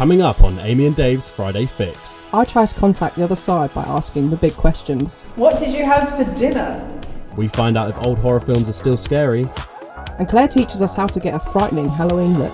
Coming up on Amy and Dave's Friday Fix. I try to contact the other side by asking the big questions. What did you have for dinner? We find out if old horror films are still scary. And Claire teaches us how to get a frightening Halloween look.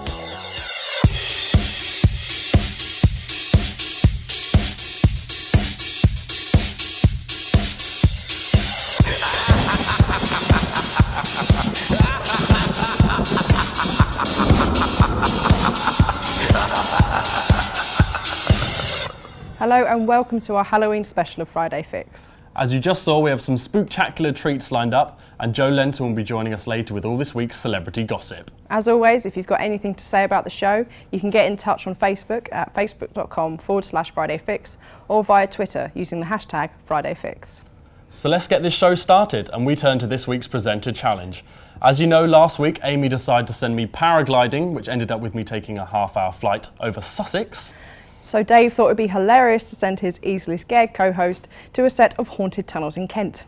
Hello and welcome to our Halloween special of Friday Fix. As you just saw, we have some spooktacular treats lined up, and Joe Lenton will be joining us later with all this week's celebrity gossip. As always, if you've got anything to say about the show, you can get in touch on Facebook at facebook.com/FridayFix or via Twitter using the hashtag FridayFix. So let's get this show started, and we turn to this week's presenter challenge. As you know, last week Amy decided to send me paragliding, which ended up with me taking a half-hour flight over Sussex. So Dave thought it would be hilarious to send his easily scared co-host to a set of haunted tunnels in Kent.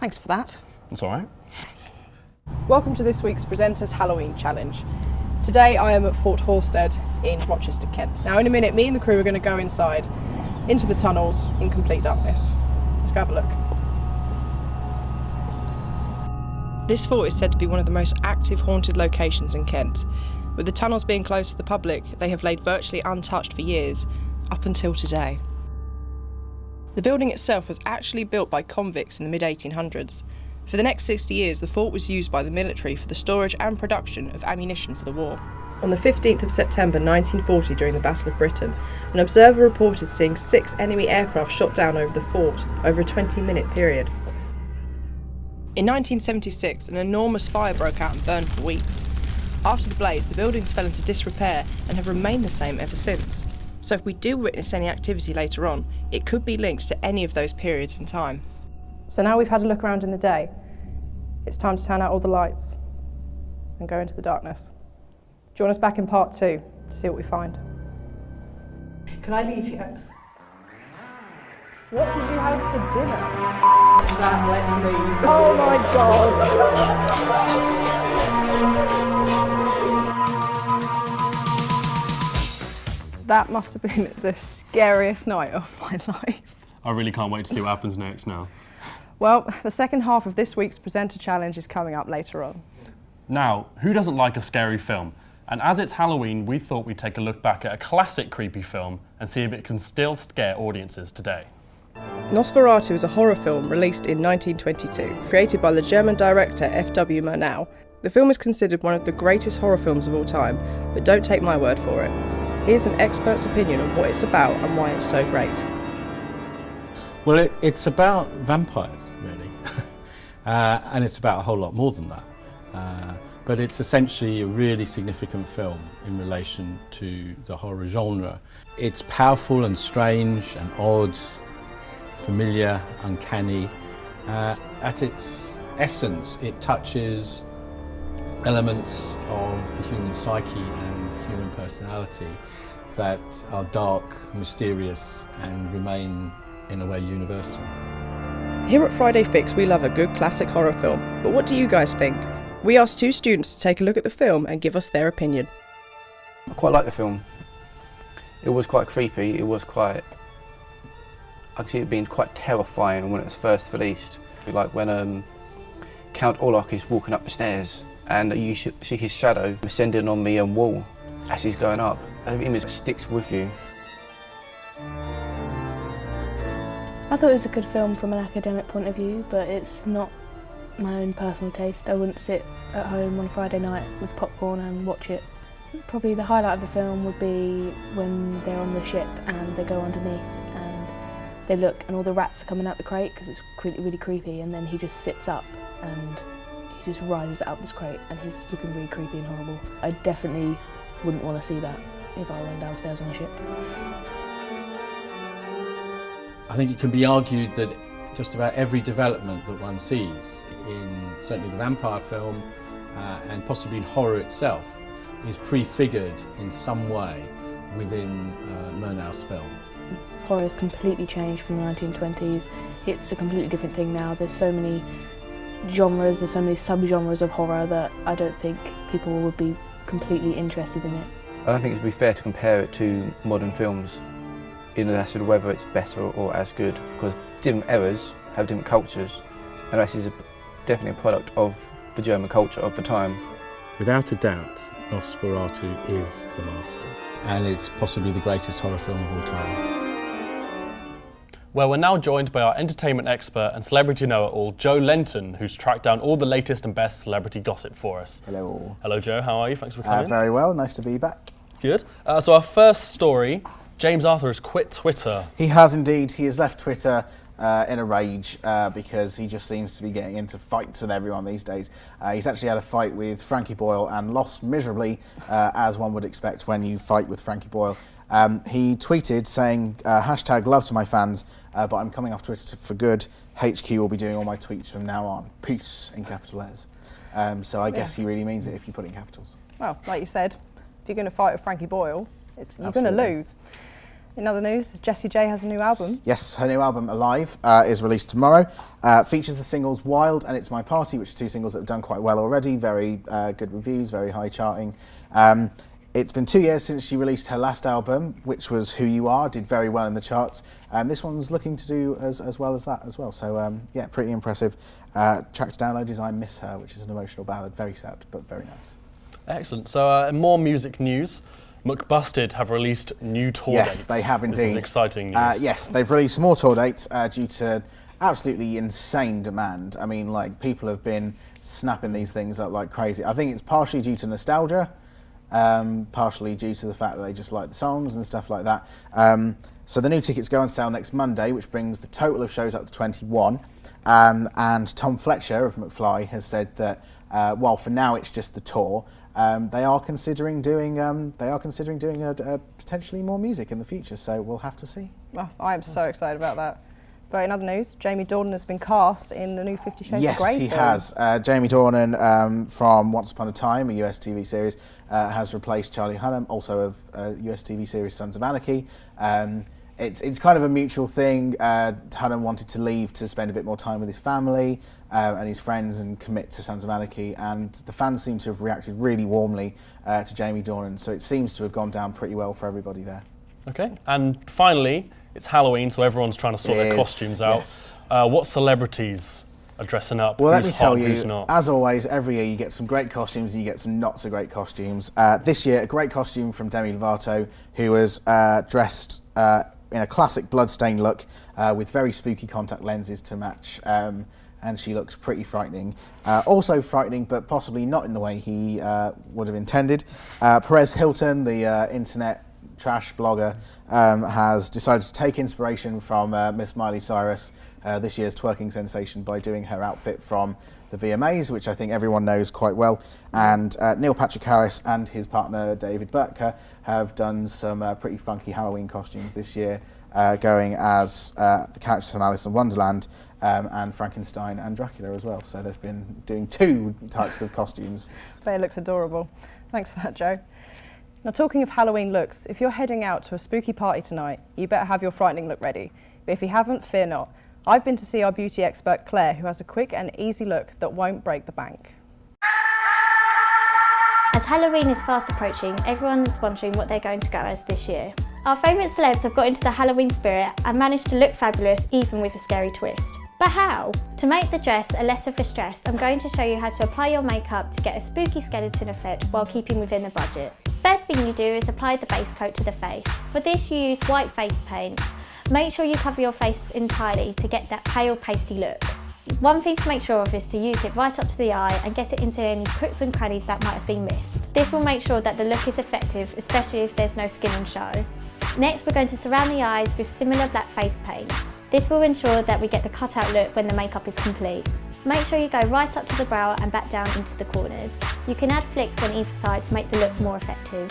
Thanks for that. That's all right. Welcome to this week's Presenters Halloween Challenge. Today I am at Fort Halstead in Rochester, Kent. Now in a minute, me and the crew are going to go inside into the tunnels in complete darkness. Let's go have a look. This fort is said to be one of the most active haunted locations in Kent. With the tunnels being closed to the public, they have laid virtually untouched for years, up until today. The building itself was actually built by convicts in the mid-1800s. For the next 60 years, the fort was used by the military for the storage and production of ammunition for the war. On the 15th of September 1940, during the Battle of Britain, an observer reported seeing 6 enemy aircraft shot down over the fort over a 20-minute period. In 1976, an enormous fire broke out and burned for weeks. After the blaze, the buildings fell into disrepair and have remained the same ever since. So if we do witness any activity later on, it could be linked to any of those periods in time. So now we've had a look around in the day, it's time to turn out all the lights and go into the darkness. Join us back in part 2 to see what we find. Can I leave yet? What did you have for dinner? That lets me. Oh my god! That must have been the scariest night of my life. I really can't wait to see what happens next now. Well, the second half of this week's presenter challenge is coming up later on. Now, who doesn't like a scary film? And as it's Halloween, we thought we'd take a look back at a classic creepy film and see if it can still scare audiences today. Nosferatu is a horror film released in 1922, created by the German director F.W. Murnau. The film is considered one of the greatest horror films of all time, but don't take my word for it. Here's an expert's opinion on what it's about and why it's so great. Well, it's about vampires, really. And it's about a whole lot more than that. But it's essentially a really significant film in relation to the horror genre. It's powerful and strange and odd, familiar, uncanny. At its essence, it touches elements of the human psyche and human personality that are dark, mysterious, and remain, in a way, universal. Here at Friday Fix, we love a good classic horror film, but what do you guys think? We asked 2 students to take a look at the film and give us their opinion. I quite like the film. It was quite creepy, I could see it being quite terrifying when it was first released. Like when Count Orlok is walking up the stairs and you see his shadow ascending on the wall as he's going up. That image sticks with you. I thought it was a good film from an academic point of view, but it's not my own personal taste. I wouldn't sit at home on a Friday night with popcorn and watch it. Probably the highlight of the film would be when they're on the ship and they go underneath and they look and all the rats are coming out the crate because it's really creepy, and then he just sits up and he just rises out this crate and he's looking really creepy and horrible. I definitely wouldn't want to see that if I went downstairs on a ship. I think it can be argued that just about every development that one sees in certainly the vampire film and possibly in horror itself is prefigured in some way within Murnau's film. Horror has completely changed from the 1920s. It's a completely different thing now. There's so many genres, there's so many sub-genres of horror that I don't think people would be completely interested in it. I don't think it would be fair to compare it to modern films in as to whether it's better or as good, because different eras have different cultures, and this is definitely a product of the German culture of the time. Without a doubt, Nosferatu is the master, and it's possibly the greatest horror film of all time. Well, we're now joined by our entertainment expert and celebrity know-it-all, Joe Lenton, who's tracked down all the latest and best celebrity gossip for us. Hello. Hello, Joe. How are you? Thanks for coming. Very well. Nice to be back. Good. So our first story, James Arthur has quit Twitter. He has indeed. He has left Twitter in a rage because he just seems to be getting into fights with everyone these days. He's actually had a fight with Frankie Boyle and lost miserably, as one would expect when you fight with Frankie Boyle. He tweeted saying, hashtag love to my fans, but I'm coming off Twitter for good. HQ will be doing all my tweets from now on. Peace, in capital letters. So I guess he really means it if you put it in capitals. Well, like you said, if you're going to fight with Frankie Boyle, you're going to lose. In other news, Jessie J has a new album. Yes, her new album, Alive, is released tomorrow. Features the singles Wild and It's My Party, which are two singles that have done quite well already. Very good reviews, very high charting. It's been 2 years since she released her last album, which was Who You Are, did very well in the charts. This one's looking to do as well as that as well. So, yeah, pretty impressive. Track to download is I Miss Her, which is an emotional ballad. Very sad, but very nice. Excellent. So, more music news. McBusted have released new tour dates. Yes, they have indeed. This is exciting news. Yes, they've released more tour dates due to absolutely insane demand. I mean, like, people have been snapping these things up like crazy. I think it's partially due to nostalgia, partially due to the fact that they just like the songs and stuff like that. So the new tickets go on sale next Monday, which brings the total of shows up to 21. And Tom Fletcher of McFly has said that while for now it's just the tour, they are considering doing potentially more music in the future. So we'll have to see. Oh, I am so excited about that. But in other news, Jamie Dornan has been cast in the new 50 Shades of Grey Yes, he film. has. Jamie Dornan from Once Upon a Time, a US TV series, has replaced Charlie Hunnam, also of US TV series Sons of Anarchy. It's kind of a mutual thing. Hunnam wanted to leave to spend a bit more time with his family and his friends and commit to Sons of Anarchy, and the fans seem to have reacted really warmly to Jamie Dornan, so it seems to have gone down pretty well for everybody there. Okay, and finally, it's Halloween, so everyone's trying to sort their costumes out. Yes. What celebrities are dressing up? Well, let who's me tell hot, you, who's not? as always, every year you get some great costumes and you get some not so great costumes. This year, a great costume from Demi Lovato, who was dressed in a classic bloodstained look with very spooky contact lenses to match, and she looks pretty frightening. Also frightening, but possibly not in the way he would have intended. Perez Hilton, the internet trash blogger, has decided to take inspiration from Miss Miley Cyrus, this year's twerking sensation, by doing her outfit from the VMAs, which I think everyone knows quite well. And Neil Patrick Harris and his partner David Burtka have done some pretty funky Halloween costumes this year, going as the characters from Alice in Wonderland and Frankenstein and Dracula as well. So they've been doing two types of costumes. But it looks adorable. Thanks for that, Joe. Now, talking of Halloween looks, if you're heading out to a spooky party tonight, you better have your frightening look ready. But if you haven't, fear not. I've been to see our beauty expert Claire, who has a quick and easy look that won't break the bank. As Halloween is fast approaching, everyone is wondering what they're going to go as this year. Our favourite celebs have got into the Halloween spirit and managed to look fabulous even with a scary twist. But how? To make the dress a less of a stress, I'm going to show you how to apply your makeup to get a spooky skeleton effect while keeping within the budget. First thing you do is apply the base coat to the face. For this you use white face paint. Make sure you cover your face entirely to get that pale pasty look. One thing to make sure of is to use it right up to the eye and get it into any crooks and crannies that might have been missed. This will make sure that the look is effective, especially if there's no skin on show. Next, we're going to surround the eyes with similar black face paint. This will ensure that we get the cutout look when the makeup is complete. Make sure you go right up to the brow and back down into the corners. You can add flicks on either side to make the look more effective.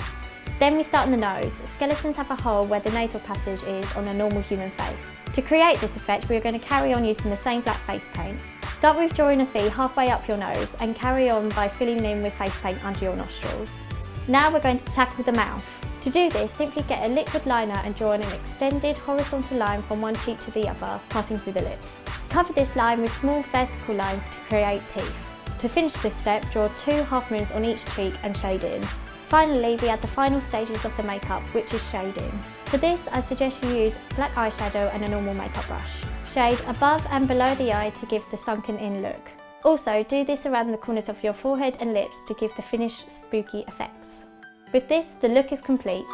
Then we start on the nose. Skeletons have a hole where the nasal passage is on a normal human face. To create this effect, we are going to carry on using the same black face paint. Start with drawing a V halfway up your nose and carry on by filling in with face paint under your nostrils. Now we're going to tackle the mouth. To do this, simply get a liquid liner and draw an extended horizontal line from one cheek to the other, passing through the lips. Cover this line with small vertical lines to create teeth. To finish this step, draw 2 half moons on each cheek and shade in. Finally, we add the final stages of the makeup, which is shading. For this, I suggest you use black eyeshadow and a normal makeup brush. Shade above and below the eye to give the sunken in look. Also, do this around the corners of your forehead and lips to give the finished spooky effects. With this, the look is complete.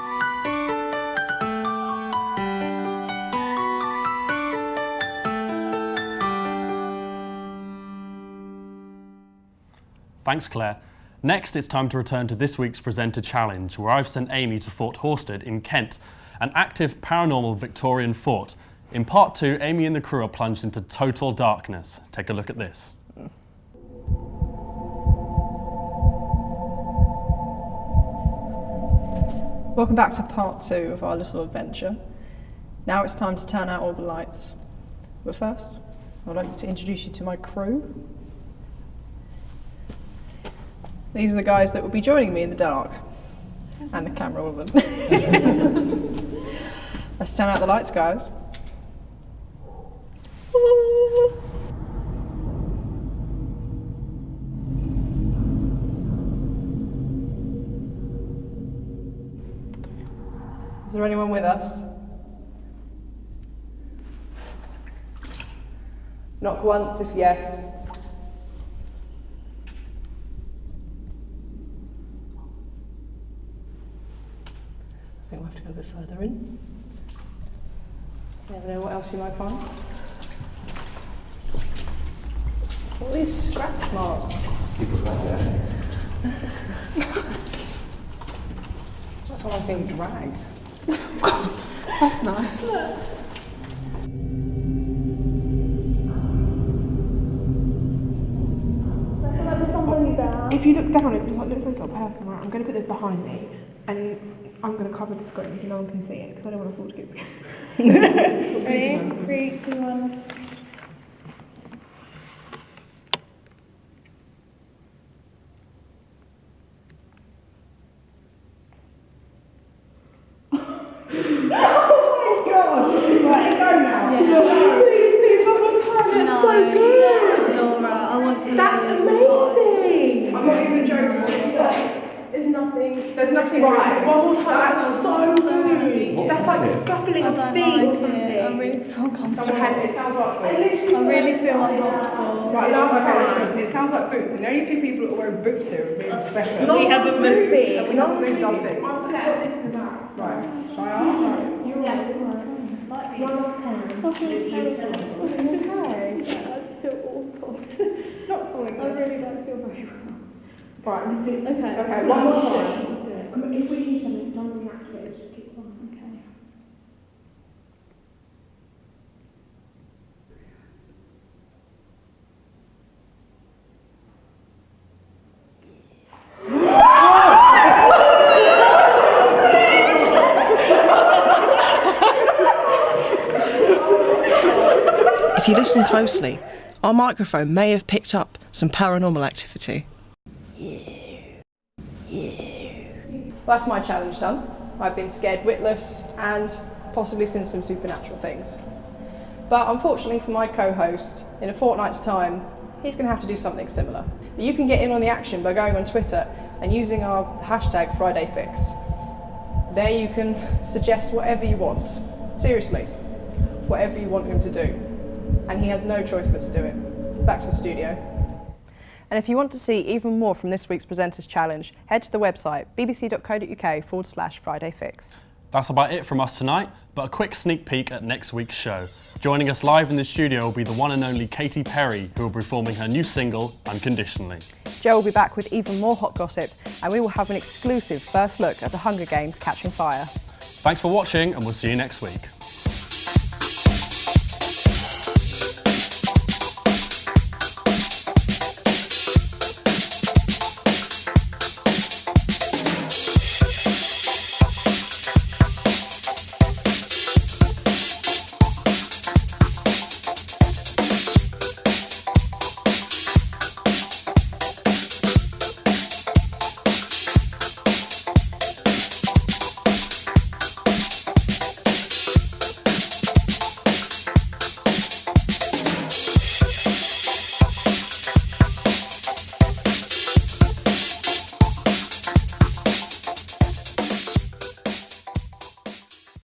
Thanks, Claire. Next, it's time to return to this week's presenter challenge, where I've sent Amy to Fort Horsted in Kent, an active paranormal Victorian fort. In part 2, Amy and the crew are plunged into total darkness. Take a look at this. Welcome back to part 2 of our little adventure. Now it's time to turn out all the lights. But first, I'd like to introduce you to my crew. These are the guys that will be joining me in the dark. And the camera woman. Let's turn out the lights, guys. Is there anyone with us? Knock once if yes. I think we'll have to go a bit further in. You never know what else you might find. All these scratch marks. People back there. That's why I'm being dragged. That's nice. If you look down, it looks like a little person. Right, I'm going to put this behind me, and I'm going to cover the screen so no one can see it, because I don't want us all to get scared. Ready? 3, 2, 1. There's nothing right. One more time. That's so good. That's like scuffling of feet or something. I really feel uncomfortable. It sounds like boots. I really feel uncomfortable. Right, last time it sounds like boots, and the only two people that are wearing boots here are being special. We haven't moved. And we haven't moved our feet. I've got this in the back. Right, shall I ask? You're right. One last time. I feel terrible. It's okay. Yeah, I just feel awful. It's not something I really don't feel very well. Right, let's do it. Okay. Okay, one more time. Let's do it. If we hear something, don't react to it, just keep quiet. Okay. If you listen closely, our microphone may have picked up some paranormal activity. That's my challenge done. I've been scared witless and possibly seen some supernatural things. But unfortunately for my co-host, in a fortnight's time, he's going to have to do something similar. But you can get in on the action by going on Twitter and using our hashtag FridayFix. There you can suggest whatever you want. Seriously, whatever you want him to do. And he has no choice but to do it. Back to the studio. And if you want to see even more from this week's Presenters Challenge, head to the website bbc.co.uk/FridayFix. That's about it from us tonight, but a quick sneak peek at next week's show. Joining us live in the studio will be the one and only Katy Perry, who will be performing her new single, Unconditionally. Joe will be back with even more hot gossip, and we will have an exclusive first look at the Hunger Games Catching Fire. Thanks for watching, and we'll see you next week.